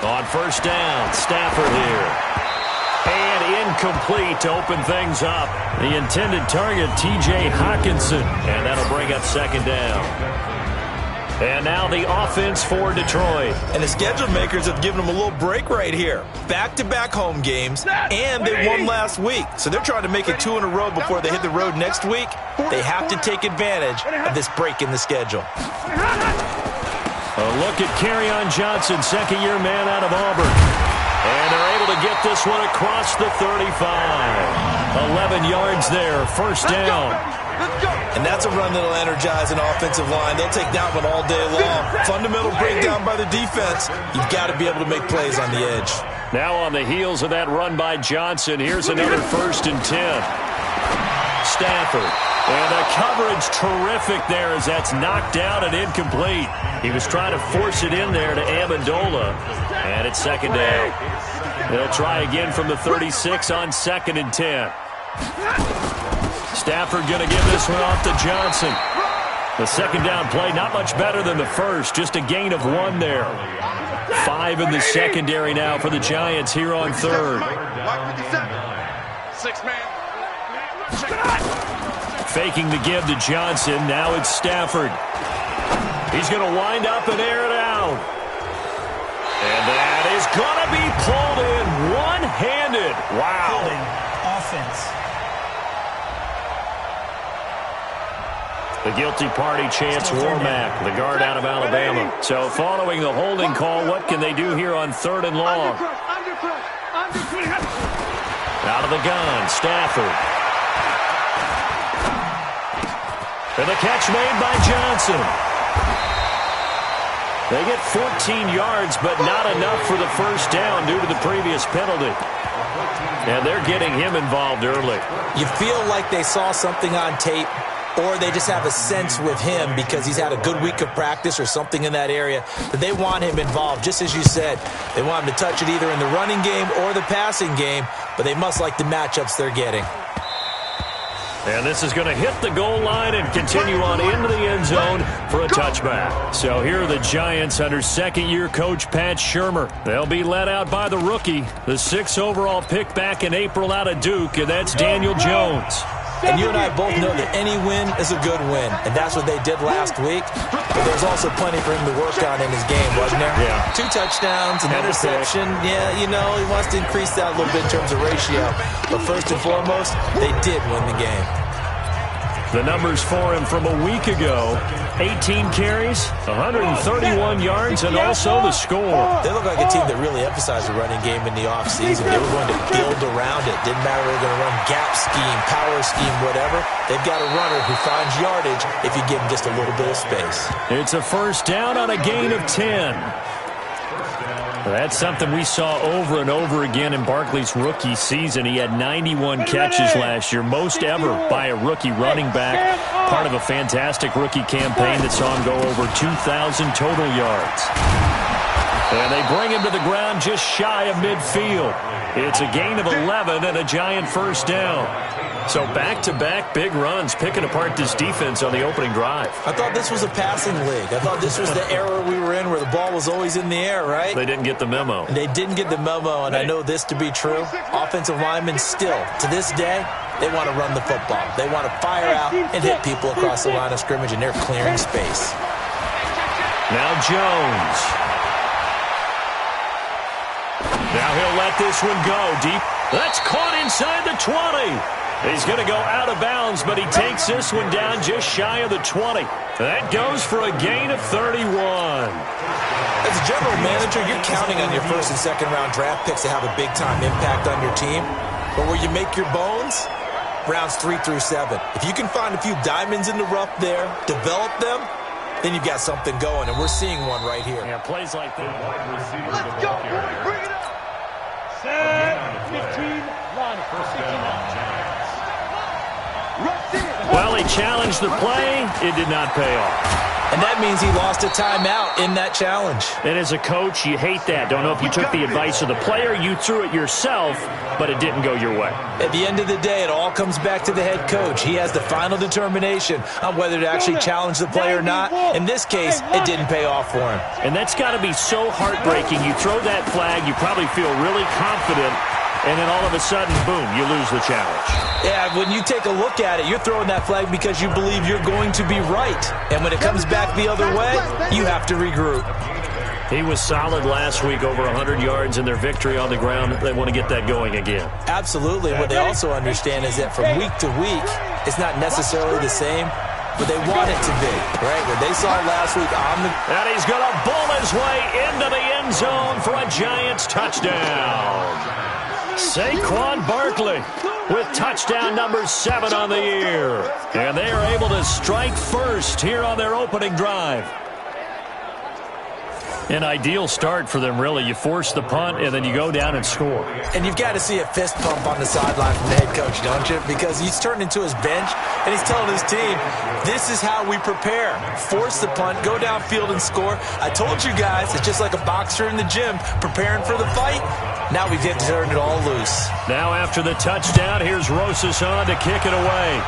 On first down, Stafford here. And incomplete to open things up. The intended target, T.J. Hawkinson. And that'll bring up second down. And now the offense for Detroit. And the schedule makers have given them a little break right here. Back-to-back home games, and they won last week. So they're trying to make it 2 in a row before they hit the road next week. They have to take advantage of this break in the schedule. A look at Kerryon Johnson, second-year man out of Auburn. And they're able to get this one across the 35. 11 yards there, first down. And that's a run that'll energize an offensive line. They'll take that one all day long. Fundamental breakdown by the defense. You've got to be able to make plays on the edge. Now on the heels of that run by Johnson, here's another 1st and 10. Stafford. And the coverage terrific there as that's knocked out and incomplete. He was trying to force it in there to Amendola. And it's second down. They'll try again from the 36 on 2nd and 10. Stafford going to give this one off to Johnson. The second down play, not much better than the first. Just a gain of 1 there. 5 in the secondary now for the Giants here on 3rd. 6-man. Faking the give to Johnson. Now it's Stafford. He's going to wind up and air it out. And that is going to be pulled in one-handed. Wow. Holding offense. The guilty party, Chance Warmack, the guard out of Alabama. So following the holding call, what can they do here on 3rd and long? Out of the gun, Stafford. And the catch made by Johnson. They get 14 yards, but not enough for the first down due to the previous penalty. And they're getting him involved early. You feel like they saw something on tape, or they just have a sense with him because he's had a good week of practice or something in that area that they want him involved. Just as you said, they want him to touch it either in the running game or the passing game, but they must like the matchups they're getting. And this is going to hit the goal line and continue on into the end zone for a touchback. So here are the Giants under second-year coach Pat Shurmur. They'll be led out by the rookie, the 6th overall pick back in April out of Duke, and that's Daniel Jones. And you and I both know that any win is a good win, and that's what they did last week. But there's also plenty for him to work on in his game, wasn't there? Yeah. 2 touchdowns, an interception. Yeah, you know, he wants to increase that a little bit in terms of ratio. But first and foremost, they did win the game. The numbers for him from a week ago, 18 carries, 131 yards, and also the score. They look like a team that really emphasized the running game in the offseason. They were going to build around it. Didn't matter if they were going to run gap scheme, power scheme, whatever. They've got a runner who finds yardage if you give him just a little bit of space. It's a first down on a gain of 10. That's something we saw over and over again in Barkley's rookie season. He had 91 catches last year, most ever by a rookie running back, part of a fantastic rookie campaign that saw him go over 2,000 total yards. And they bring him to the ground just shy of midfield. It's a gain of 11 and a Giant first down. So back-to-back big runs, picking apart this defense on the opening drive. I thought this was a passing league. I thought this was the era we were in where the ball was always in the air, right? They didn't get the memo. They didn't get the memo, and I know this to be true. Offensive linemen still, to this day, they want to run the football. They want to fire out and hit people across the line of scrimmage, and they're clearing space. Now Jones. Now he'll let this one go deep. That's caught inside the 20. He's going to go out of bounds, but he takes this one down just shy of the 20. That goes for a gain of 31. As a general manager, you're counting on your first and second round draft picks to have a big-time impact on your team. But where you make your bones, rounds 3 through 7. If you can find a few diamonds in the rough there, develop them, then you've got something going, and we're seeing one right here. Yeah, plays like that. Let's go, boy. Bring it up. Set. 15. Line for 69. Well, he challenged the play. It did not pay off. And that means he lost a timeout in that challenge. And as a coach, you hate that. Don't know if you took the advice of the player, you threw it yourself, but it didn't go your way. At the end of the day, it all comes back to the head coach. He has the final determination on whether to actually challenge the play or not. In this case, it didn't pay off for him. And that's got to be so heartbreaking. You throw that flag, you probably feel really confident, and then all of a sudden, boom, you lose the challenge. Yeah, when you take a look at it, you're throwing that flag because you believe you're going to be right. And when it comes back the other way, you have to regroup. He was solid last week, over 100 yards in their victory on the ground. They want to get that going again. Absolutely. What they also understand is that from week to week, it's not necessarily the same, but they want it to be, right? What they saw last week on the... And he's going to bowl his way into the end zone for a Giants touchdown. Saquon Barkley with touchdown number 7 on the year. And they are able to strike first here on their opening drive. An ideal start for them, really. You force the punt, and then you go down and score. And you've got to see a fist pump on the sideline from the head coach, don't you? Because he's turned into his bench, and he's telling his team, this is how we prepare. Force the punt, go downfield and score. I told you guys, it's just like a boxer in the gym preparing for the fight. Now we get to turn it all loose. Now after the touchdown, here's Rosas on to kick it away.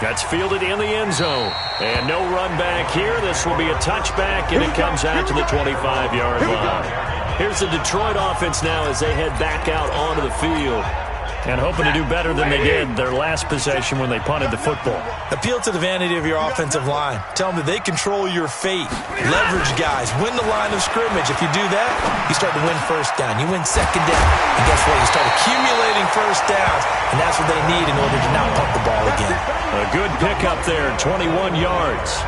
That's fielded in the end zone. And no run back here. This will be a touchback, and it comes out to the 25-yard line. Here's the Detroit offense now as they head back out onto the field. And hoping to do better than they did their last possession when they punted the football. Appeal to the vanity of your offensive line. Tell them that they control your fate. Leverage guys. Win the line of scrimmage. If you do that, you start to win first down. You win second down. And guess what? You start accumulating first downs. And that's what they need in order to not punt the ball again. A good pickup there, 21 yards.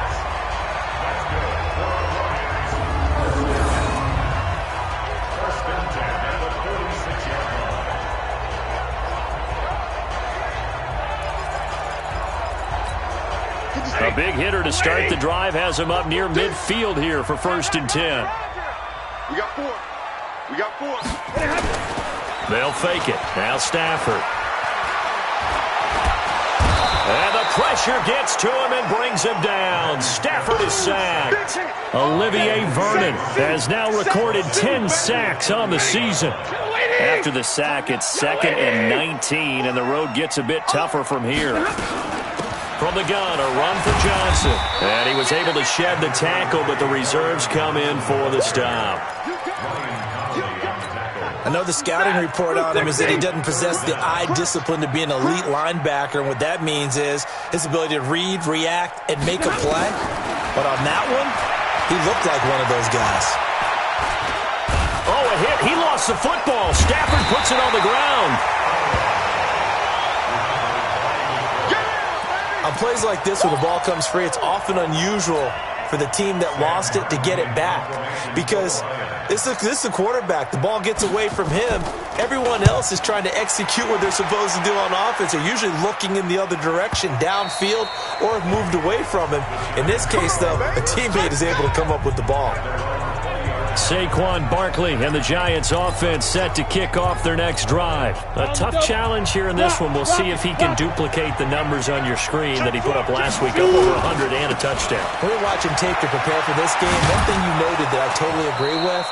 A big hitter to start the drive has him up near midfield here for 1st and 10. We got 4. We got 4. They'll fake it. Now Stafford. And the pressure gets to him and brings him down. Stafford is sacked. Olivier Vernon has now recorded 10 sacks on the season. After the sack, it's 2nd and 19, and the road gets a bit tougher from here. From the gun, a run for Johnson. And he was able to shed the tackle, but the reserves come in for the stop. I know the scouting report on him is that he doesn't possess the eye discipline to be an elite linebacker. And what that means is his ability to read, react, and make a play. But on that one, he looked like one of those guys. Oh, a hit. He lost the football. Stafford puts it on the ground. On plays like this where the ball comes free, it's often unusual for the team that lost it to get it back. Because this is the quarterback. The ball gets away from him. Everyone else is trying to execute what they're supposed to do on offense. They're usually looking in the other direction, downfield, or have moved away from him. In this case, though, a teammate is able to come up with the ball. Saquon Barkley and the Giants offense set to kick off their next drive. A tough challenge here in this one. We'll see if he can duplicate the numbers on your screen that he put up last week, up over 100 and a touchdown. When we're watching tape to prepare for this game, one thing you noted that I totally agree with,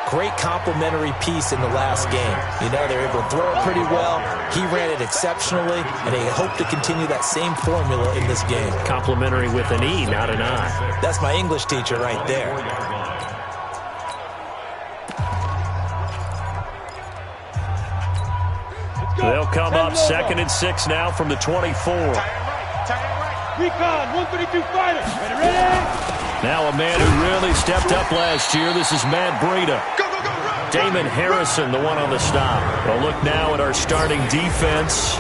great complimentary piece in the last game. You know, they're able to throw it pretty well. He ran it exceptionally, and they hope to continue that same formula in this game. Complimentary with an E, not an I. That's my English teacher right there. They'll come up 2nd and 6 now from the 24. Recon, 132 fighter. Ready? Now a man who really stepped up last year. This is Matt Breida. Go, go, go, run. Damon Harrison, the one on the stop. We'll look now at our starting defense.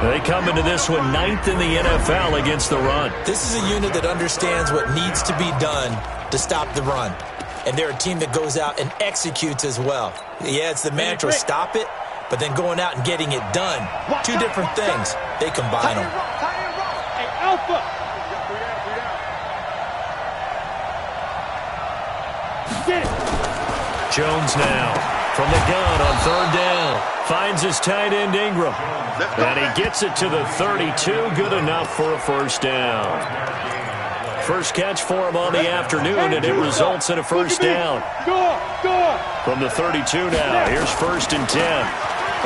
They come into this one 9th in the NFL against the run. This is a unit that understands what needs to be done to stop the run. And they're a team that goes out and executes as well. Yeah, it's the mantra, stop it. But then going out and getting it done, two different things. They combine them. Hey, Alpha. Get it. Jones now from the gun on 3rd down. Finds his tight end Ingram. And he gets it to the 32. Good enough for a 1st down. First catch for him on the afternoon, and it results in a first down. From the 32 now, here's 1st and 10.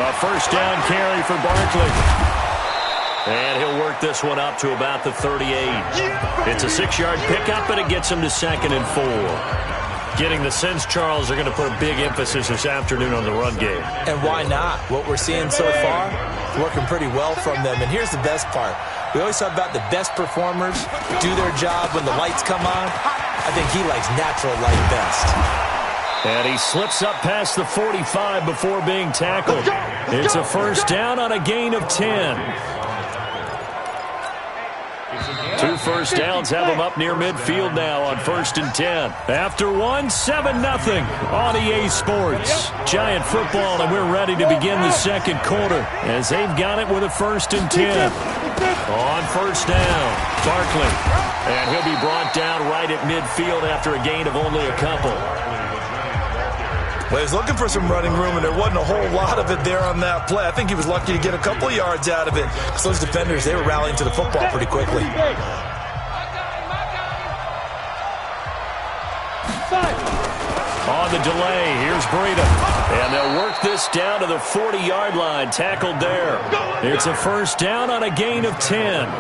A first down carry for Barkley. And he'll work this one up to about the 38. It's a 6-yard pickup, and it gets him to 2nd and 4. Getting the sense, Charles, are going to put a big emphasis this afternoon on the run game. And why not? What we're seeing so far, working pretty well from them. And here's the best part. We always talk about the best performers do their job when the lights come on. I think he likes natural light best. And he slips up past the 45 before being tackled. It's a first down on a gain of 10. 2 first downs have him up near midfield now on 1st and 10. After one, 7-0 on EA Sports. Giant football, and we're ready to begin the second quarter as they've got it with a 1st and 10. On first down, Barkley. And he'll be brought down right at midfield after a gain of only a couple. Well, he's looking for some running room, and there wasn't a whole lot of it there on that play. I think he was lucky to get a couple of yards out of it, because those defenders, they were rallying to the football pretty quickly. On the delay, here's Breida. And they'll work this down to the 40-yard line, tackled there. It's a first down on a gain of 10.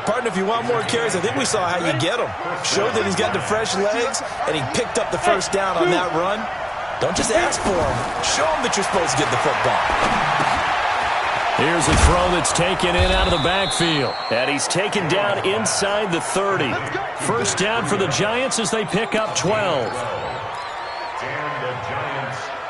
Partner, if you want more carries, I think we saw how you get him. Showed that he's got the fresh legs, and he picked up the first down on that run. Don't just ask for him. Show him that you're supposed to get the football. Here's a throw that's taken in out of the backfield. And he's taken down inside the 30. First down for the Giants as they pick up 12.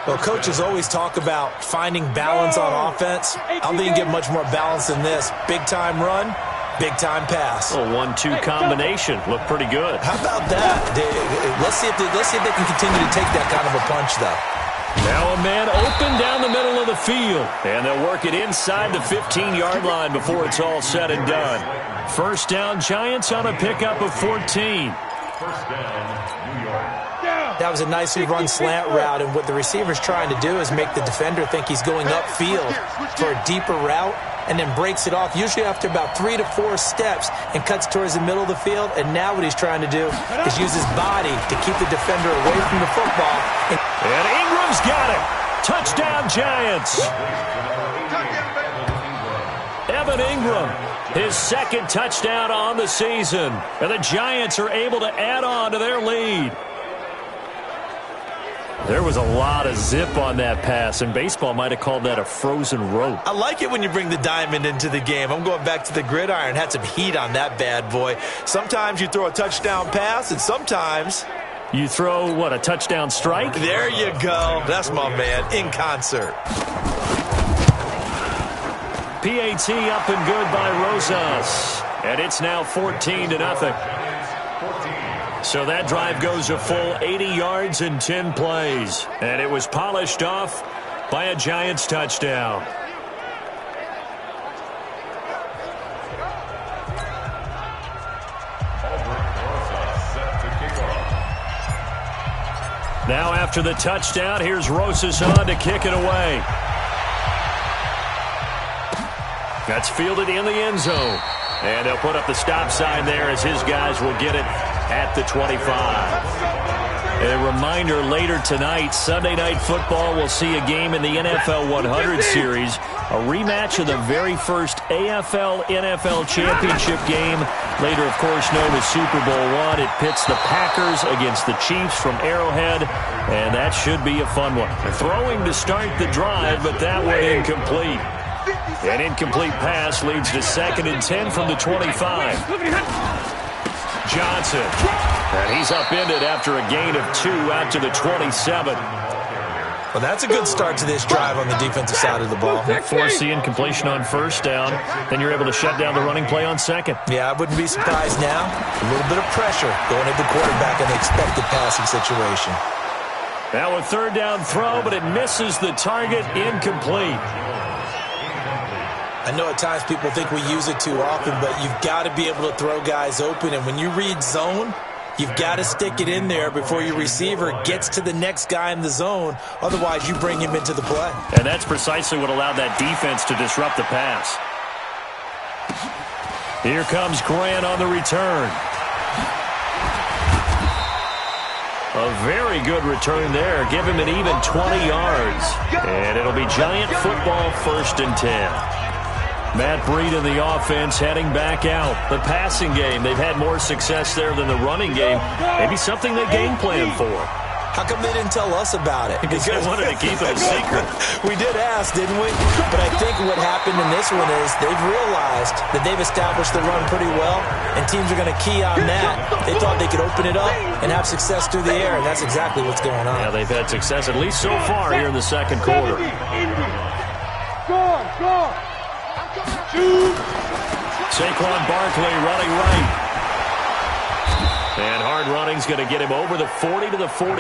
Well, coaches always talk about finding balance on offense. I don't think you get much more balance than this. Big-time run, big-time pass. A 1-2 combination. Looked pretty good. How about that? Let's see if they can continue to take that kind of a punch, though. Now a man open down the middle of the field. And they'll work it inside the 15-yard line before it's all said and done. First down, Giants on a pickup of 14. First down, New York. That was a nicely run slant route, and what the receiver's trying to do is make the defender think he's going upfield for a deeper route, and then breaks it off, usually after about 3 to 4 steps, and cuts towards the middle of the field. And now what he's trying to do is use his body to keep the defender away from the football. And Ingram's got it. Touchdown, Giants. Evan Ingram, his second touchdown on the season. And the Giants are able to add on to their lead. There was a lot of zip on that pass, and baseball might have called that a frozen rope. I like it when you bring the diamond into the game. I'm going back to the gridiron. Had some heat on that bad boy. Sometimes you throw a touchdown pass, and sometimes you throw, what, a touchdown strike? There you go. That's my man, in concert. PAT up and good by Rosas. And it's now 14-0. So that drive goes a full 80 yards and 10 plays. And it was polished off by a Giants touchdown. Now after the touchdown, here's Rosas on to kick it away. That's fielded in the end zone. And they'll put up the stop sign there as his guys will get it at the 25. A reminder, later tonight, Sunday Night Football will see a game in the NFL 100 Series, a rematch of the very first AFL-NFL Championship game, later, of course, known as Super Bowl I. It pits the Packers against the Chiefs from Arrowhead, and that should be a fun one. Throwing to start the drive, but that one incomplete. An incomplete pass leads to 2nd and 10 from the 25. Johnson. And he's upended after a gain of 2 out to the 27. Well, that's a good start to this drive on the defensive side of the ball. Force the incompletion on first down. Then you're able to shut down the running play on second. Yeah, I wouldn't be surprised now. A little bit of pressure going at the quarterback in the expected passing situation. Now a third down throw, but it misses the target, incomplete. I know at times people think we use it too often, but you've got to be able to throw guys open. And when you read zone, you've got to stick it in there before your receiver gets to the next guy in the zone. Otherwise, you bring him into the play. And that's precisely what allowed that defense to disrupt the pass. Here comes Grant on the return. A very good return there. Give him an even 20 yards. And it'll be Giant football, 1st and 10. Matt Breida in the offense heading back out. The passing game, they've had more success there than the running game. Maybe something they game plan for. How come they didn't tell us about it? Because they wanted to keep it a secret. We did ask, didn't we? But I think what happened in this one is they've realized that they've established the run pretty well, and teams are going to key on that. They thought they could open it up and have success through the air, and that's exactly what's going on. Yeah, they've had success, at least so far, here in the second quarter. Saquon Barkley running right. And hard running's going to get him over the 40 to the 42.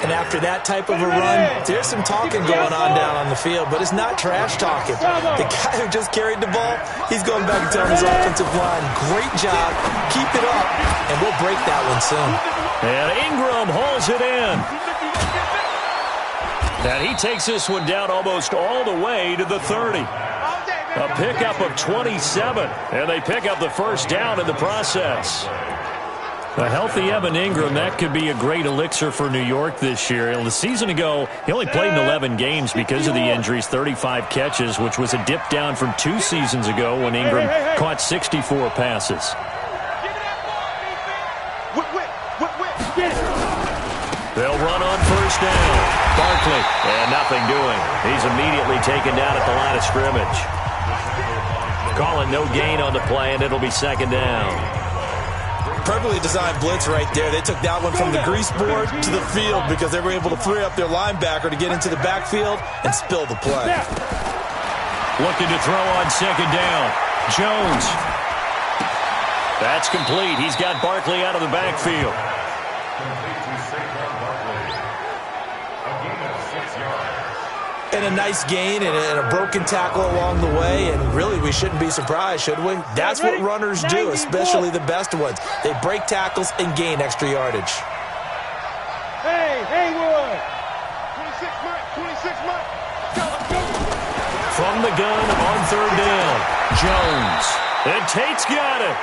And after that type of a run, there's some talking going on down on the field, but it's not trash talking. The guy who just carried the ball, he's going back and telling his offensive line, great job, keep it up, and we'll break that one soon. And Ingram hauls it in. And he takes this one down almost all the way to the 30. A pickup of 27, and they pick up the first down in the process. A healthy Evan Ingram, that could be a great elixir for New York this year. The season ago, he only played in 11 games because of the injuries, 35 catches, which was a dip down from 2 seasons ago when Ingram caught 64 passes. They'll run on first down. Barkley, and nothing doing. He's immediately taken down at the line of scrimmage. Calling no gain on the play, and it'll be second down. Perfectly designed blitz right there. They took that one from the grease board to the field because they were able to free up their linebacker to get into the backfield and spill the play. Looking to throw on second down. Jones. That's complete. He's got Barkley out of the backfield. And a nice gain and a broken tackle along the way, and really we shouldn't be surprised, should we? That's what runners do, especially the best ones. They break tackles and gain extra yardage. Hey, Haywood! 26 Mike. From the gun on third down, Jones. And Tate's got it.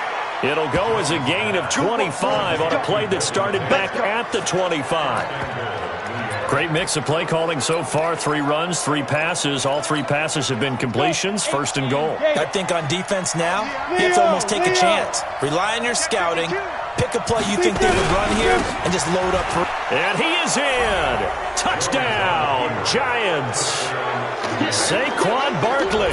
It'll go as a gain of 25 on a play that started back at the 25. Great mix of play calling so far. 3 runs, 3 passes. All 3 passes have been completions. 1st and goal. I think on defense now, you have to almost take a chance. Rely on your scouting. Pick a play you think they would run here and just load up. And he is in. Touchdown, Giants. Saquon Barkley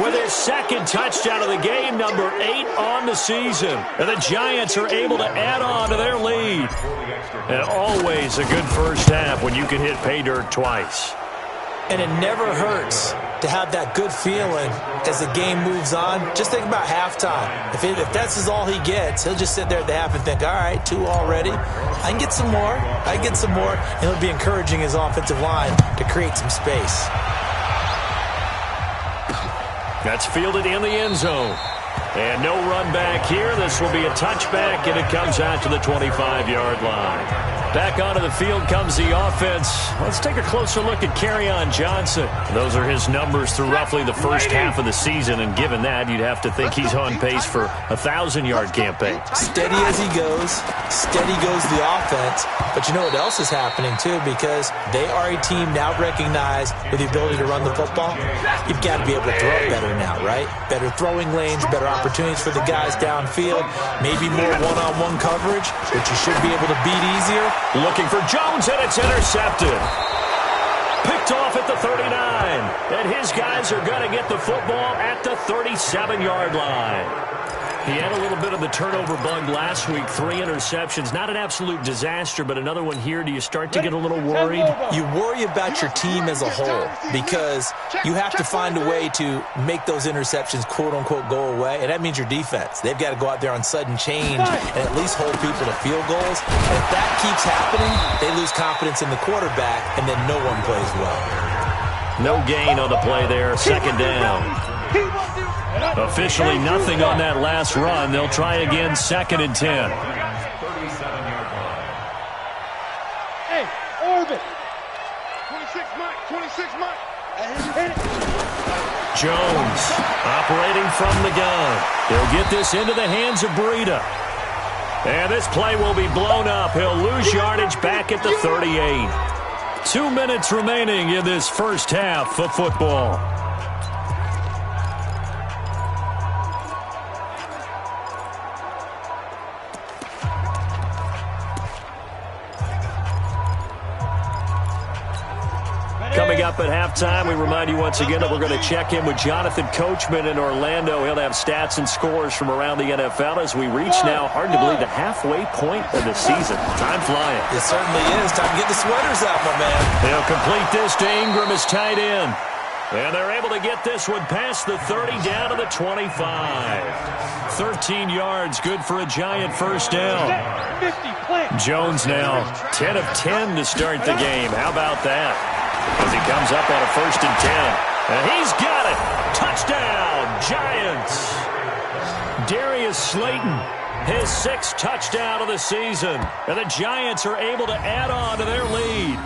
with his 2nd touchdown of the game, number 8 on the season. And the Giants are able to add on to their lead. And always a good first half when you can hit pay dirt twice. And it never hurts to have that good feeling as the game moves on. Just think about halftime. If that's all he gets, he'll just sit there at the half and think, all right, 2 already. I can get some more. And he'll be encouraging his offensive line to create some space. That's fielded in the end zone. And no run back here. This will be a touchback, and it comes out to the 25-yard line. Back onto the field comes the offense. Let's take a closer look at Kerryon Johnson. Those are his numbers through roughly the first half of the season, and given that, you'd have to think he's on pace for a 1,000-yard campaign. Steady as he goes. Steady goes the offense. But you know what else is happening, too, because they are a team now recognized with the ability to run the football. You've got to be able to throw it better now, right? Better throwing lanes, better opportunities for the guys downfield, maybe more one-on-one coverage, which you should be able to beat easier. Looking for Jones, and it's intercepted. Picked off at the 39. And his guys are going to get the football at the 37-yard line. He had a little bit of the turnover bug last week, 3 interceptions. Not an absolute disaster, but another one here. Do you start to get a little worried? You worry about your team as a whole because you have to find a way to make those interceptions, quote-unquote, go away, and that means your defense. They've got to go out there on sudden change and at least hold people to field goals. And if that keeps happening, they lose confidence in the quarterback, and then no one plays well. No gain on the play there, 2nd down. Officially nothing on that last run. They'll try again, 2nd and 10. Hey, orbit. 26 Mike. Jones operating from the gun. They'll get this into the hands of Breida. And this play will be blown up. He'll lose yardage back at the 38. 2 minutes remaining in this first half of football. Coming up at halftime, we remind you once again that we're going to check in with Jonathan Coachman in Orlando. He'll have stats and scores from around the NFL as we reach now, hard to believe, the halfway point of the season. Time flying. It certainly is. Time to get the sweaters out, my man. They'll complete this to Ingram as tight end. And they're able to get this one past the 30 down to the 25. 13 yards, good for a giant first down. Jones now 10 of 10 to start the game. How about that? As he comes up on a 1st and 10. And he's got it. Touchdown, Giants. Darius Slayton, his 6th touchdown of the season. And the Giants are able to add on to their lead.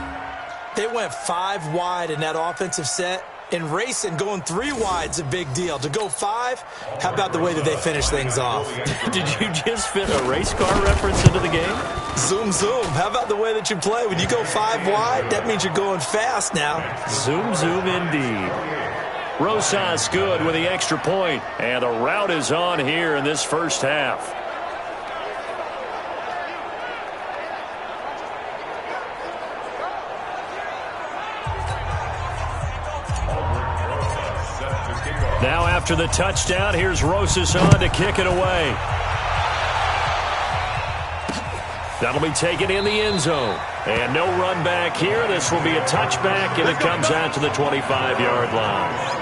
They went 5 wide in that offensive set. And racing, going 3 wide's a big deal. To go 5, how about the way that they finish things off? Did you just fit a race car reference into the game? Zoom, zoom. How about the way that you play? When you go 5 wide, that means you're going fast now. Zoom, zoom indeed. Rosas good with the extra point. And the route is on here in this first half. Now after the touchdown, here's Rosas on to kick it away. That'll be taken in the end zone. And no run back here. This will be a touchback, and it comes out to the 25-yard line.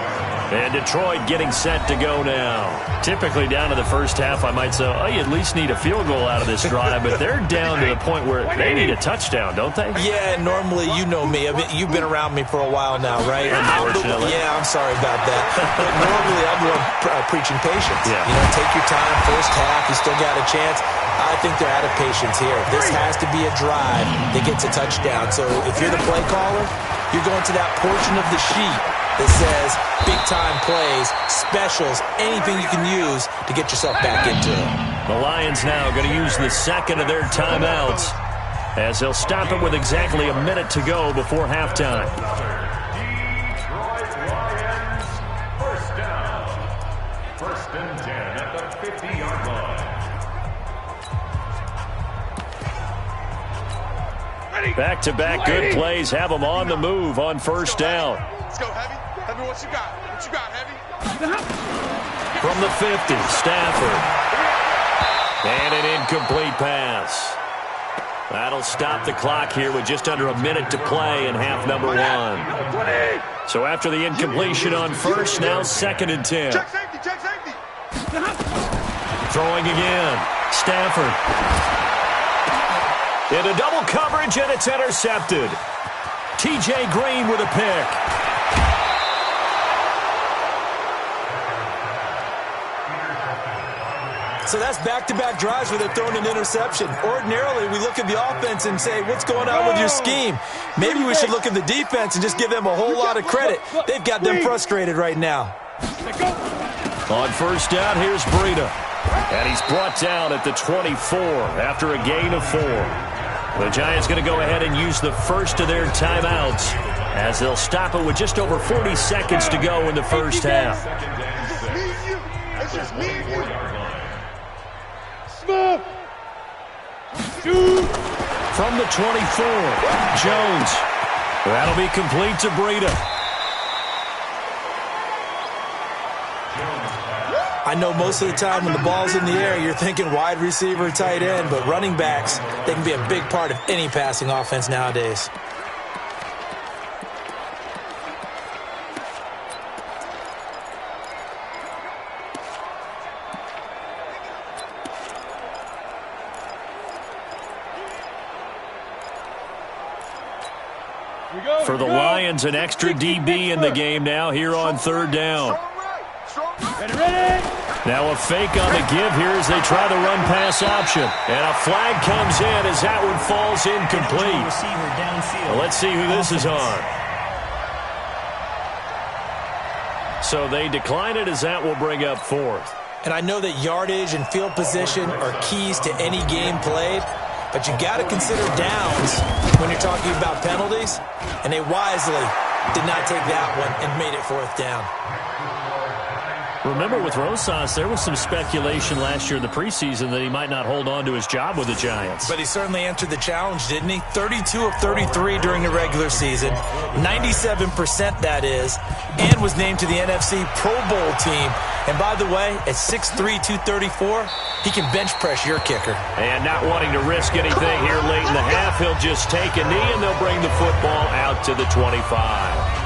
And Detroit getting set to go now. Typically down to the first half, I might say, oh, you at least need a field goal out of this drive. But they're down to the point where they need a touchdown, don't they? Yeah, normally, you know me. I mean, you've been around me for a while now, right? Unfortunately. I'm sorry about that. But normally, I'm the one preaching patience. Yeah. You know, take your time, first half, you still got a chance. I think they're out of patience here. This has to be a drive that gets a touchdown. So if you're the play caller, you're going to that portion of the sheet that says big-time plays, specials, anything you can use to get yourself back into it. The Lions now going to use the second of their timeouts as they'll stop it with exactly a minute to go before halftime. Detroit Lions, first down. 1st and 10 at the 50-yard line. Back-to-back good plays have them on the move on first down. Let's go, Heavy. Heavy, what you got? What you got, Heavy? From the 50, Stafford. And an incomplete pass. That'll stop the clock here with just under a minute to play in half number 1. So after the incompletion on first, now 2nd and 10. Check safety, check safety. Throwing again. Stafford. Into double coverage, and it's intercepted. T.J. Green with a pick. So that's back-to-back drives where they're throwing an interception. Ordinarily, we look at the offense and say, what's going on with your scheme? Maybe we should look at the defense and just give them a whole lot of credit. They've got them frustrated right now. On first down, here's Breida. And he's brought down at the 24 after a gain of 4. The Giants going to go ahead and use the first of their timeouts as they'll stop it with just over 40 seconds to go in the first half. It's just me and you. Smith. Shoot. From the 24, Jones. That'll be complete to Breida. I know most of the time when the ball's in the air, you're thinking wide receiver, tight end, but running backs, they can be a big part of any passing offense nowadays. For the Lions, an extra DB in the game now here on third down. Ready. Now a fake on the give here as they try the run-pass option. And a flag comes in as that one falls incomplete. Well, let's see who this is on. So they decline it as that will bring up 4th. And I know that yardage and field position are keys to any game played, but you got to consider downs when you're talking about penalties, and they wisely did not take that one and made it 4th down. Remember, with Rosas, there was some speculation last year in the preseason that he might not hold on to his job with the Giants. But he certainly answered the challenge, didn't he? 32 of 33 during the regular season, 97% that is, and was named to the NFC Pro Bowl team. And by the way, at 6'3", 234, he can bench press your kicker. And not wanting to risk anything here late in the half, he'll just take a knee and they'll bring the football out to the 25.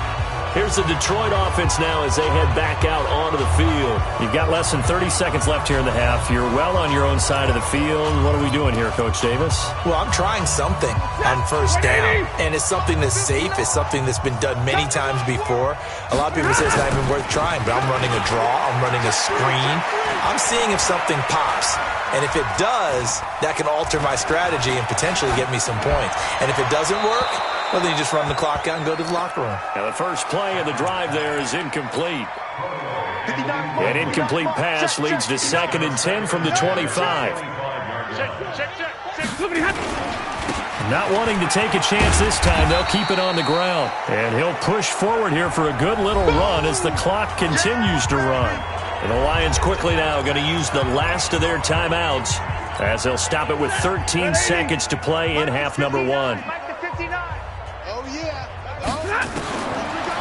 Here's the Detroit offense now as they head back out onto the field. You've got less than 30 seconds left here in the half. You're well on your own side of the field. What are we doing here, Coach Davis? Well, I'm trying something on 1st down, and it's something that's safe. It's something that's been done many times before. A lot of people say it's not even worth trying, but I'm running a draw. I'm running a screen. I'm seeing if something pops. And if it does, that can alter my strategy and potentially get me some points. And if it doesn't work, well, then you just run the clock out and go to the locker room. Now, the first play of the drive there is incomplete. An incomplete pass leads to 2nd and 10 from the 25. Not wanting to take a chance this time, they'll keep it on the ground. And he'll push forward here for a good little run as the clock continues to run. And the Lions quickly now going to use the last of their timeouts as they'll stop it with 13 seconds to play in half number 1.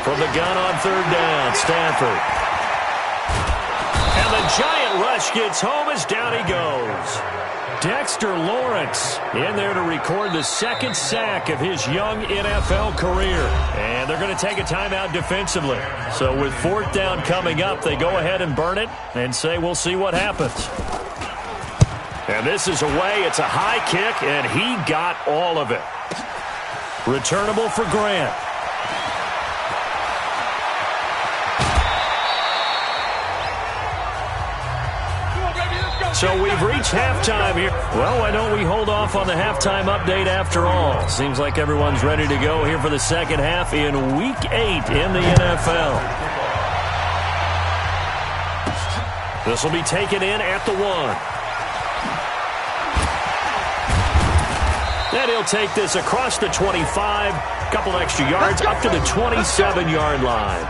From the gun on 3rd down, Stafford. And the giant rush gets home as down he goes. Dexter Lawrence in there to record the 2nd sack of his young NFL career. And they're going to take a timeout defensively. So with 4th down coming up, they go ahead and burn it and say we'll see what happens. And this is away. It's a high kick, and he got all of it. Returnable for Grant. So we've reached halftime here. Well, why don't we hold off on the halftime update after all? Seems like everyone's ready to go here for the second half in Week 8 in the NFL. This will be taken in at the 1. Then he'll take this across the 25, a couple extra yards, up to the 27-yard line.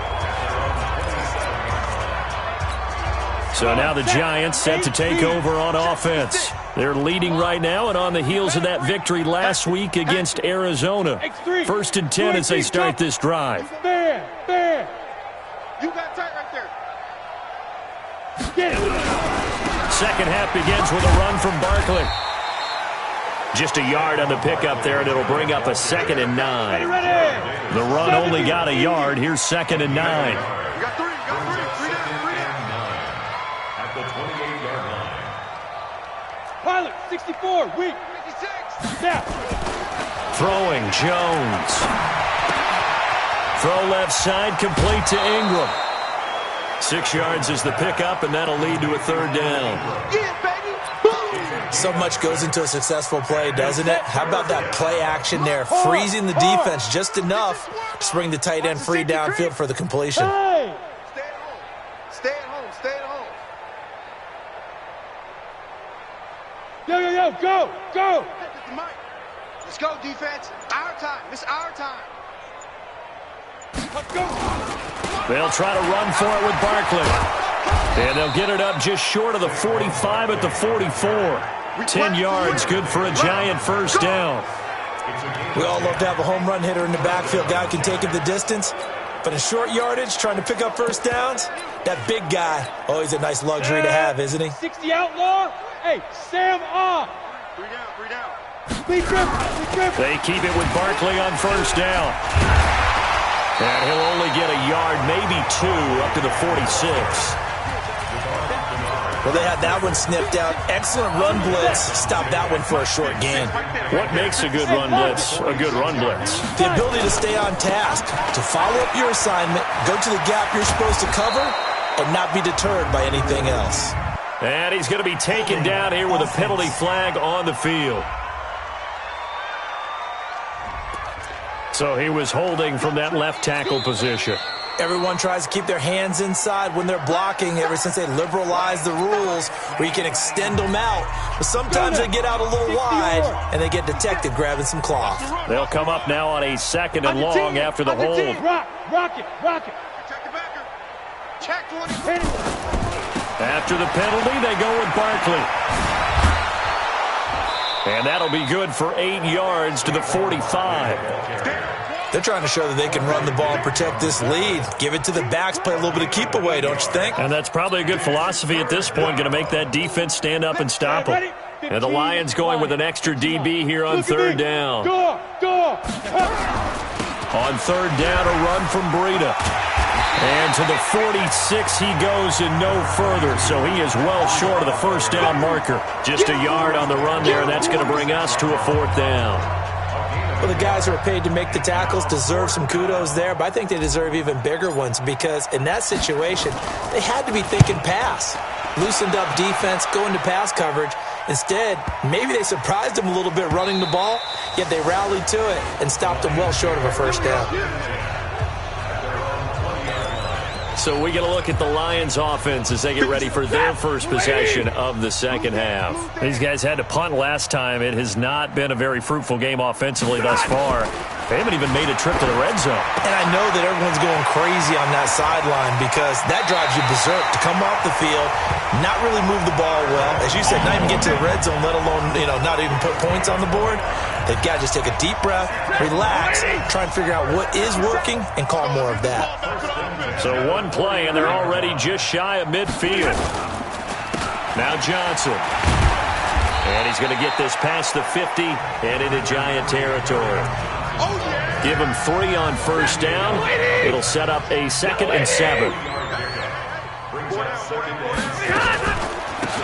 So now the Giants set to take over on offense. They're leading right now and on the heels of that victory last week against Arizona. 1st and 10 as they start this drive. You got tight right there. Second half begins with a run from Barkley. Just a yard on the pickup there, and it'll bring up a 2nd and 9. The run only got a yard. Here's 2nd and 9. You got 3. Three down. At the 28-yard line. Pilot, 64, weak. 56. Snap. Throwing, Jones. Throw left side, complete to Ingram. 6 yards is the pickup, and that'll lead to a 3rd down. Yeah, baby. So much goes into a successful play, doesn't it? How about that play action there, freezing the defense just enough to bring the tight end free downfield for the completion. Hey. Stay at home. Stay at home. Stay at home. Yo, go. Get the mic. Let's go, defense. Our time. It's our time. Let's go. They'll try to run for it with Barkley. And they'll get it up just short of the 45 at the 44. 10 yards, good for a Giant 1st down. We all love to have a home run hitter in the backfield. Guy can take it the distance. But in short yardage, trying to pick up 1st downs, that big guy, always a nice luxury to have, isn't he? 60 outlaw. Hey, Sam off. 3 down. Speed trip. They keep it with Barkley on 1st down. And he'll only get a yard, maybe 2, up to the 46. Well, they had that one sniffed out. Excellent run blitz. Stop that one for a short gain. What makes a good run blitz a good run blitz? The ability to stay on task, to follow up your assignment, go to the gap you're supposed to cover, and not be deterred by anything else. And he's going to be taken down here with a penalty flag on the field. So he was holding from that left tackle position. Everyone tries to keep their hands inside when they're blocking ever since they liberalized the rules where you can extend them out. But sometimes they get out a little wide and they get detected grabbing some cloth. They'll come up now on a 2nd and long after the hold. Rock it. Check the backer. Check 20. After the penalty, they go with Barkley. And that'll be good for 8 yards to the 45. They're trying to show that they can run the ball and protect this lead. Give it to the backs, play a little bit of keep away, don't you think? And that's probably a good philosophy at this point, going to make that defense stand up and stop them. And the Lions going with an extra DB here on 3rd down. On 3rd down, a run from Breida. And to the 46 he goes and no further. So he is well short of the 1st down marker. Just a yard on the run there, and that's going to bring us to a 4th down. Well, the guys who are paid to make the tackles deserve some kudos there, but I think they deserve even bigger ones because in that situation, they had to be thinking pass. Loosened up defense, going to pass coverage. Instead, maybe they surprised them a little bit running the ball, yet they rallied to it and stopped them well short of a 1st down. So we get a look at the Lions offense as they get ready for their first possession of the 2nd half. These guys had to punt last time. It has not been a very fruitful game offensively thus far. They haven't even made a trip to the red zone. And I know that everyone's going crazy on that sideline because that drives you berserk to come off the field, not really move the ball well. As you said, not even get to the red zone, let alone, not even put points on the board. They've got to just take a deep breath, relax, try and figure out what is working, and call more of that. So one play, and they're already just shy of midfield. Now Johnson. And he's going to get this past the 50 and into Giant territory. Give him 3 on 1st down. It'll set up a 2nd and 7.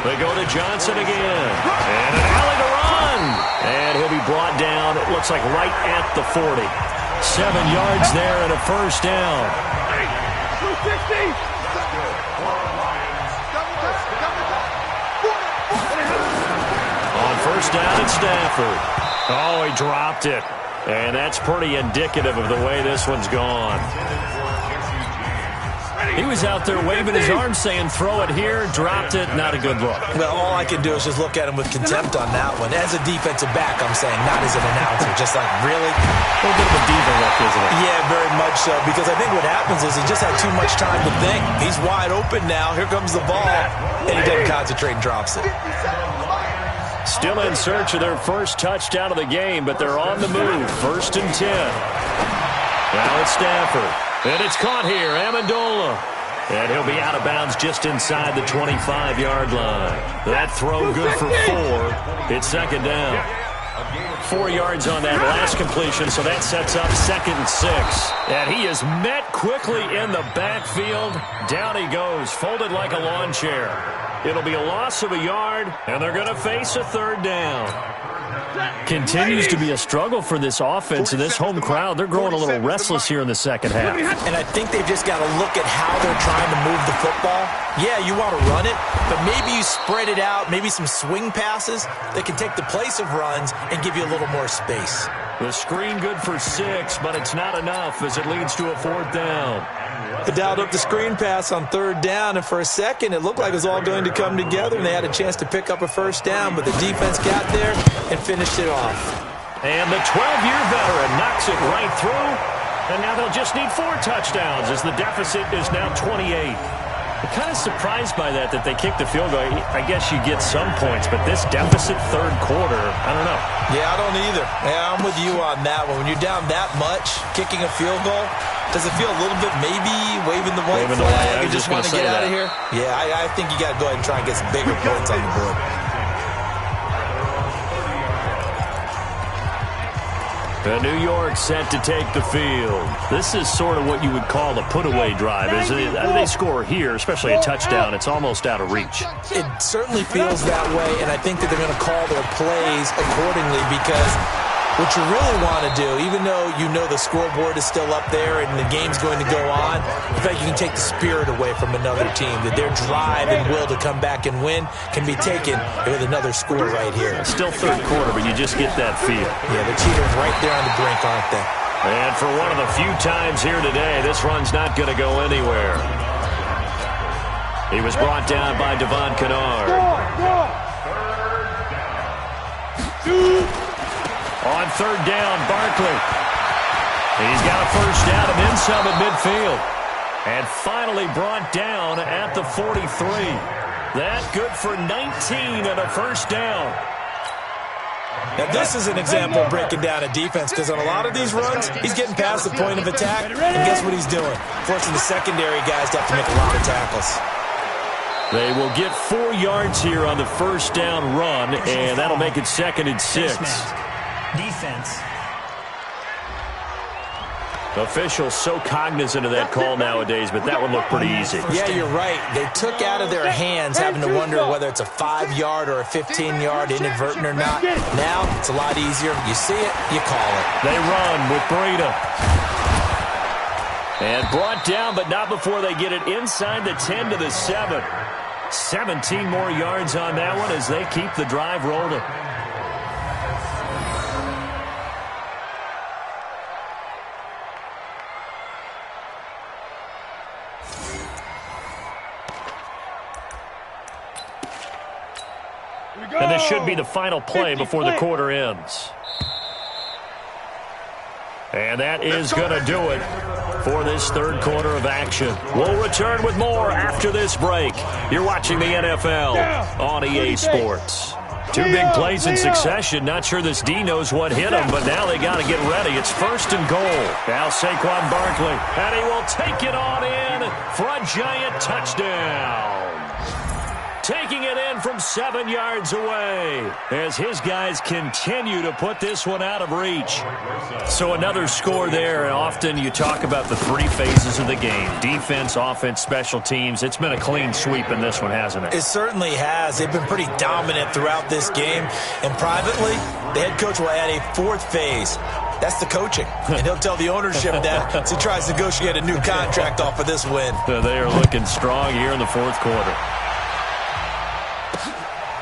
They go to Johnson again. And an alley to run. And he'll be brought down, it looks like right at the 40. 7 yards there and a 1st down. On 1st down, it's Stafford. Oh, he dropped it. And that's pretty indicative of the way this one's gone. He was out there waving his arms saying, throw it here, dropped it, not a good look. Well, all I can do is just look at him with contempt on that one. As a defensive back, I'm saying, not as an announcer. Just like, really? A little bit of a diva look, isn't it? Yeah, very much so. Because I think what happens is he just had too much time to think. He's wide open now. Here comes the ball. And he doesn't concentrate and drops it. Still in search of their first touchdown of the game, but they're on the move. 1st and 10. Now it's Stafford. And it's caught here, Amendola. And he'll be out of bounds just inside the 25-yard line. That throw good for 4. It's 2nd down. 4 yards on that last completion, so that sets up 2nd and 6. And he is met quickly in the backfield. Down he goes, folded like a lawn chair. It'll be a loss of a yard, and they're going to face a 3rd down. Continues to be a struggle for this offense and this home crowd. They're growing a little restless here in the 2nd half. And I think they've just got to look at how they're trying to move the football. Yeah, you want to run it, but maybe you spread it out, maybe some swing passes that can take the place of runs and give you a little more space. The screen good for 6, but it's not enough as it leads to a 4th down. They dialed up the screen pass on 3rd down, and for a second it looked like it was all going to come together, and they had a chance to pick up a 1st down, but the defense got there and finished it off. And the 12-year veteran knocks it right through, and now they'll just need 4 touchdowns as the deficit is now 28. I'm kind of surprised by that they kicked the field goal. I guess you get some points, but this deficit 3rd quarter, I don't know. Yeah, I don't either. Yeah, I'm with you on that one. When you're down that much, kicking a field goal, does it feel a little bit maybe waving the white flag and just want to get out of here? Yeah, I think you got to go ahead and try and get some bigger points on the board. And New York set to take the field. This is sort of what you would call a put-away drive. As they score here, especially a touchdown, it's almost out of reach. It certainly feels that way, and I think that they're going to call their plays accordingly because what you really want to do, even though you know the scoreboard is still up there and the game's going to go on, in fact, you can take the spirit away from another team, that their drive and will to come back and win can be taken with another score right here. Still 3rd quarter, but you just get that feel. Yeah, the Cheaters right there on the brink, aren't they? And for one of the few times here today, this run's not going to go anywhere. He was brought down by Devon Kennard. On third down, Barkley. He's got a first down and then some at midfield. And finally brought down at the 43. That good for 19 and a first down. Now, this is an example of breaking down a defense, because on a lot of these runs, he's getting past the point of attack, and guess what he's doing? Forcing the secondary guys to have to make a lot of tackles. They will get 4 yards here on the first down run, and that'll make it 2nd and 6. Defense. Officials so cognizant of that call nowadays, but that one looked pretty easy. Yeah, you're right. They took out of their hands having to wonder whether it's a 5-yard or a 15-yard, inadvertent or not. Now, it's a lot easier. You see it, you call it. They run with Breida. And brought down, but not before they get it inside the 10 to the 7. 17 more yards on that one as they keep the drive rolling. And this should be the final play before the quarter ends. And that is going to do it for this third quarter of action. We'll return with more after this break. You're watching the NFL on EA Sports. 2 big plays in succession. Not sure this D knows what hit him, but now they got to get ready. It's 1st and goal. Now Saquon Barkley, and he will take it on in for a giant touchdown. Taking it in from 7 yards away as his guys continue to put this one out of reach. So another score there. Often you talk about the 3 phases of the game. Defense, offense, special teams. It's been a clean sweep in this one, hasn't it? It certainly has. They've been pretty dominant throughout this game. And privately, the head coach will add a 4th phase. That's the coaching. And he'll tell the ownership that as he tries to negotiate a new contract off of this win. They are looking strong here in the 4th quarter.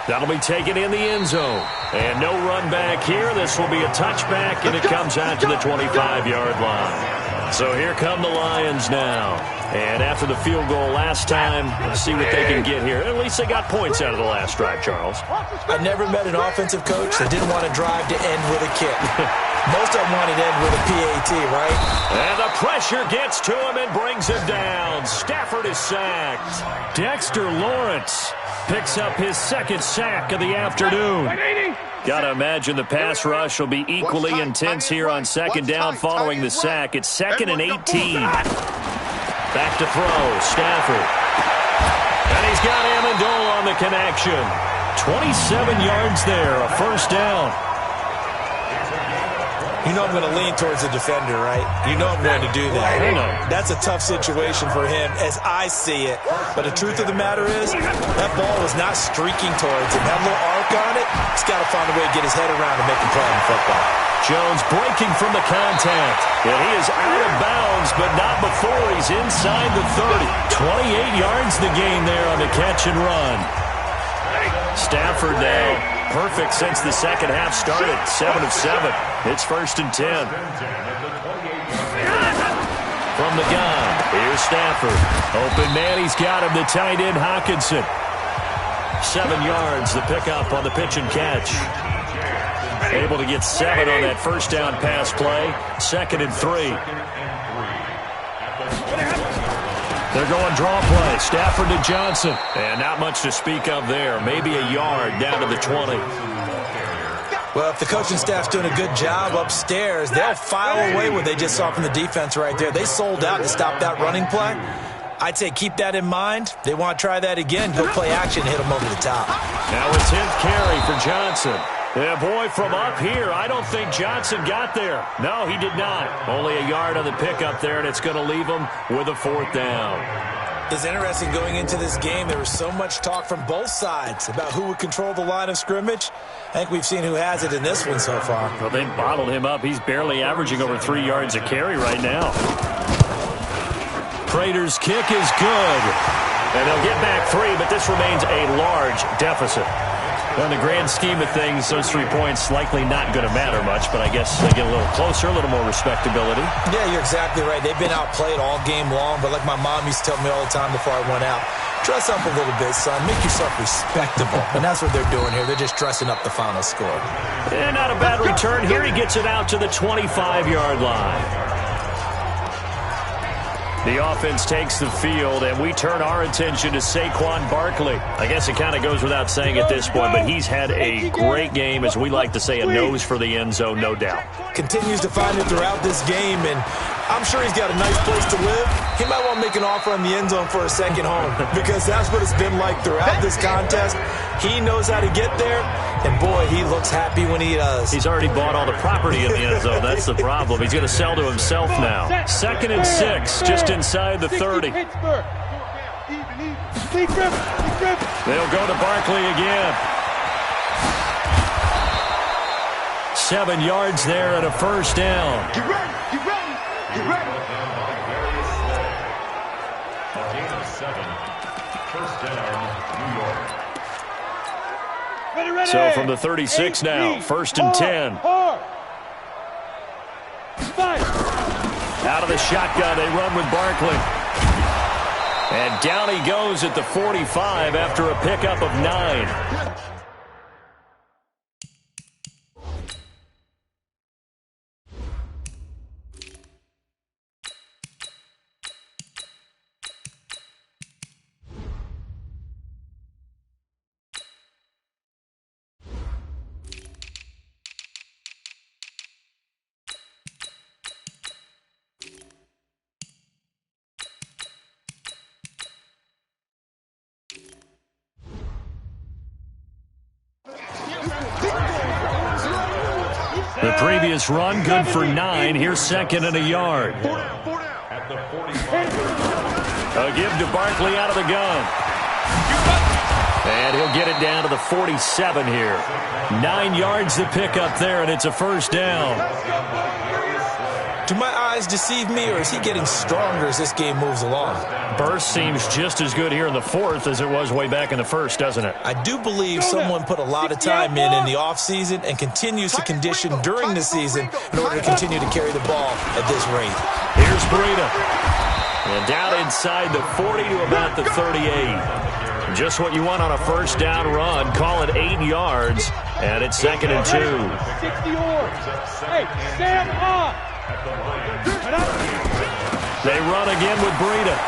That'll be taken in the end zone. And no run back here. This will be a touchback, and it comes out to the 25-yard line. So here come the Lions now. And after the field goal last time, let's see what they can get here. At least they got points out of the last drive, Charles. I never met an offensive coach that didn't want to drive to end with a kick. Most of them wanted to end with a PAT, right? And the pressure gets to him and brings him down. Stafford is sacked. Dexter Lawrence picks up his 2nd sack of the afternoon. Got to imagine the pass rush will be equally intense here on 2nd down following the sack. It's 2nd and 18. Back to throw, Stafford. And he's got Amendola on the connection. 27 yards there, a first down. You know I'm going to lean towards the defender, right? You know I'm going to do that. I know. That's a tough situation for him as I see it. But the truth of the matter is, that ball was not streaking towards him. That little arc on it, he's got to find a way to get his head around and make him play on football. Jones breaking from the contact. And he is out of bounds, but not before he's inside the 30. 28 yards the gain there on the catch and run. Stafford now perfect since the second half started. 7 of 7. It's 1st and 10. From the gun, here's Stafford. Open man, he's got him. The tight end, Hawkinson. 7 yards, the pickup on the pitch and catch. Able to get 7 on that first down pass play. 2nd and 3. They're going draw play. Stafford to Johnson. And not much to speak of there. Maybe a yard down to the 20. Well, if the coaching staff's doing a good job upstairs, they'll file away what they just saw from the defense right there. They sold out to stop that running play. I'd say keep that in mind. They want to try that again. Go play action and hit them over the top. Now a 10th carry for Johnson. Yeah, boy, from up here, I don't think Johnson got there. No, he did not. Only a yard on the pickup there, and it's going to leave him with a 4th down. It's interesting going into this game. There was so much talk from both sides about who would control the line of scrimmage. I think we've seen who has it in this one so far. Well, they bottled him up. He's barely averaging over 3 yards a carry right now. Prater's kick is good. And they'll get back 3, but this remains a large deficit. Well, in the grand scheme of things, those 3 points likely not going to matter much, but I guess they get a little closer, a little more respectability. Yeah, you're exactly right. They've been outplayed all game long, but like my mom used to tell me all the time before I went out, dress up a little bit, son. Make yourself respectable. And that's what they're doing here. They're just dressing up the final score. And not a bad return here. He gets it out to the 25-yard line. The offense takes the field, and we turn our attention to Saquon Barkley. I guess it kind of goes without saying at this point, but he's had a great game, as we like to say, a nose for the end zone, no doubt. Continues to find it throughout this game, and I'm sure he's got a nice place to live. He might want to make an offer on the end zone for a second home, because that's what it's been like throughout this contest. He knows how to get there, and boy, he looks happy when he does. He's already bought all the property in the end zone. That's the problem. He's going to sell to himself now. 2nd and 6, just inside the 30. They'll go to Barkley again. 7 yards there and a first down. Get ready, get ready, get ready. A gain of 7. First down, New York. Ready. So from the 36 now, 1st and 10. Out of the shotgun, they run with Barkley. And down he goes at the 45 after a pickup of 9. The previous run, good for 9. Here's 2nd and a yard. At the 45. A give to Barkley out of the gun. And he'll get it down to the 47 here. 9 yards to pick up there, and it's a first down. Do my eyes deceive me, or is he getting stronger as this game moves along? Burst seems just as good here in the 4th as it was way back in the 1st, doesn't it? I do believe someone put a lot of time in the offseason and continues to condition during the season in order to continue to carry the ball at this rate. Here's Breida. And down inside the 40 to about the 38. Just what you want on a first down run. Call it 8 yards. And it's 2nd and 2. 60 yards. Hey, stand up. They run again with Breida.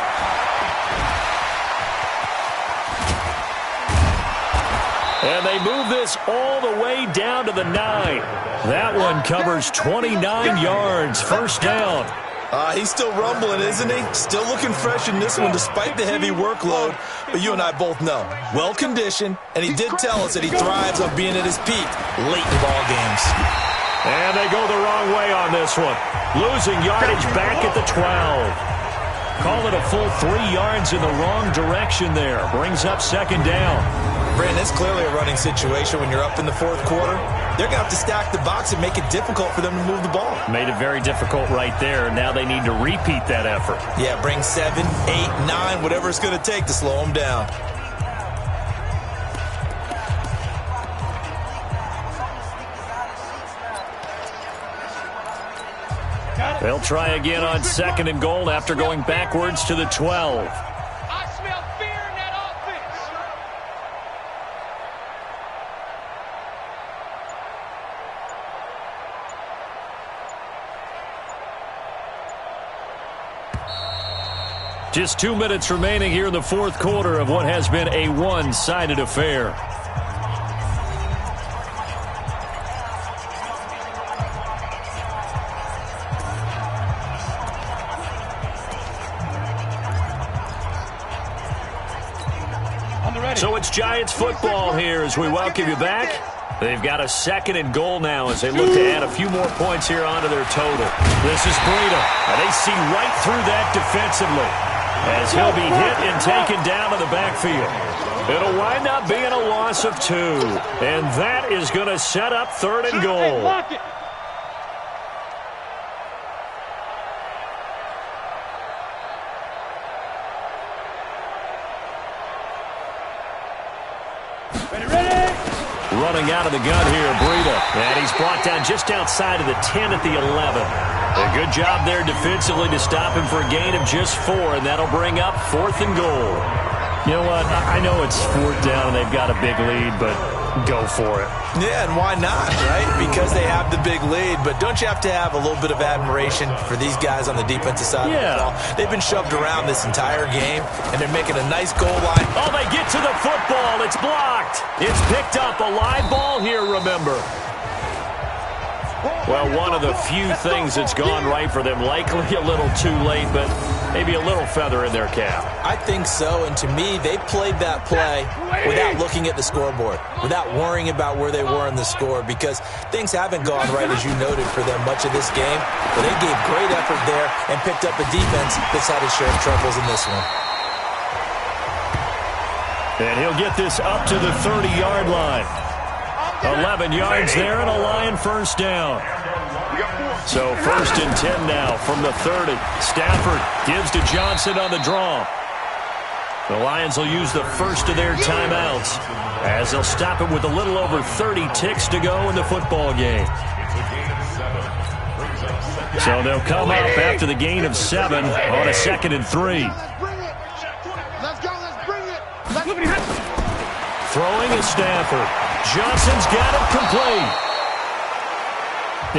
And they move this all the way down to the 9. That one covers 29 yards. First down. He's still rumbling, isn't he? Still looking fresh in this one despite the heavy workload. But you and I both know, well-conditioned, and he did tell us that he thrives on being at his peak late in ball games. And they go the wrong way on this one. Losing yardage back at the 12. Call it a full 3 yards in the wrong direction there. Brings up 2nd down. Brandon, it's clearly a running situation when you're up in the 4th quarter. They're going to have to stack the box and make it difficult for them to move the ball. Made it very difficult right there. Now they need to repeat that effort. Yeah, bring 7, 8, 9, whatever it's going to take to slow them down. They'll try again on 2nd and goal after going backwards to the 12. I smell fear in that offense. Just 2 minutes remaining here in the 4th quarter of what has been a one-sided affair. So it's Giants football here as we welcome you back. They've got a 2nd and goal now as they look to add a few more points here onto their total. This is Breida, and they see right through that defensively as he'll be hit and taken down to the backfield. It'll wind up being a loss of 2, and that is going to set up 3rd and goal. Lock it. running out of the gun here, Breida. And he's brought down just outside of the 10 at the 11. A good job there defensively to stop him for a gain of just 4, and that'll bring up 4th and goal. You know what? I know it's 4th down and they've got a big lead, but go for it. Yeah, and why not, right? Because they have the big lead. But don't you have to have a little bit of admiration for these guys on the defensive side of the ball? They've been shoved around this entire game, and they're making a nice goal line. Oh, they get to the football. It's blocked. It's picked up. A live ball here, remember. Well, one of the few things that's gone right for them. Likely a little too late, but maybe a little feather in their cap. I think so, and to me, they played that play without looking at the scoreboard, without worrying about where they were in the score, because things haven't gone right, as you noted, for them much of this game. But they gave great effort there and picked up a defense that's had its share of troubles in this one. And he'll get this up to the 30-yard line. 11 yards there and a Lion first down. So 1st and 10 now from the 30. Stafford gives to Johnson on the draw. The Lions will use the first of their timeouts as they'll stop it with a little over 30 ticks to go in the football game. So they'll come up after the gain of 7 on a 2nd and 3. Let's go, let's bring it. Throwing is Stafford. Johnson's got it complete.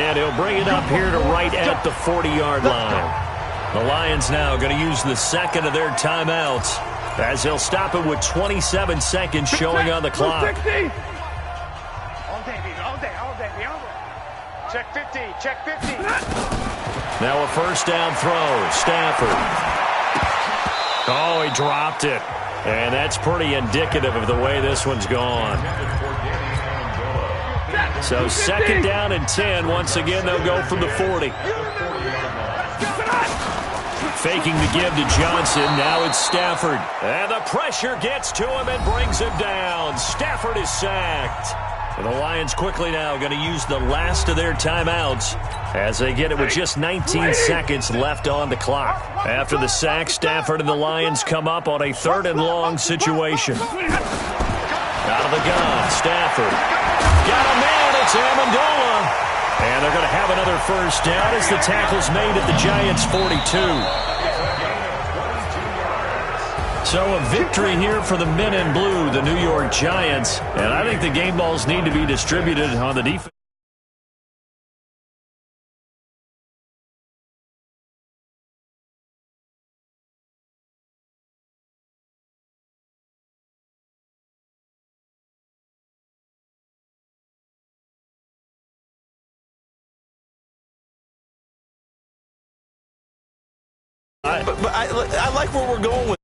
And he'll bring it up here to right at the 40-yard line. The Lions now going to use the 2nd of their timeouts as they'll stop it with 27 seconds showing on the clock. All day, baby, all day. Check 50, check 50. Now a first down throw. Stafford. Oh, he dropped it. And that's pretty indicative of the way this one's gone. So 2nd down and 10. Once again, they'll go from the 40. Faking the give to Johnson. Now it's Stafford. And the pressure gets to him and brings him down. Stafford is sacked. And the Lions quickly now going to use the last of their timeouts as they get it with just 19 seconds left on the clock. After the sack, Stafford and the Lions come up on a 3rd and long situation. Out of the gun, Stafford. Got a man, it's Amendola. And they're going to have another first down as the tackle's made at the Giants' 42. So a victory here for the men in blue, the New York Giants. And I think the game balls need to be distributed on the defense. But I like where we're going with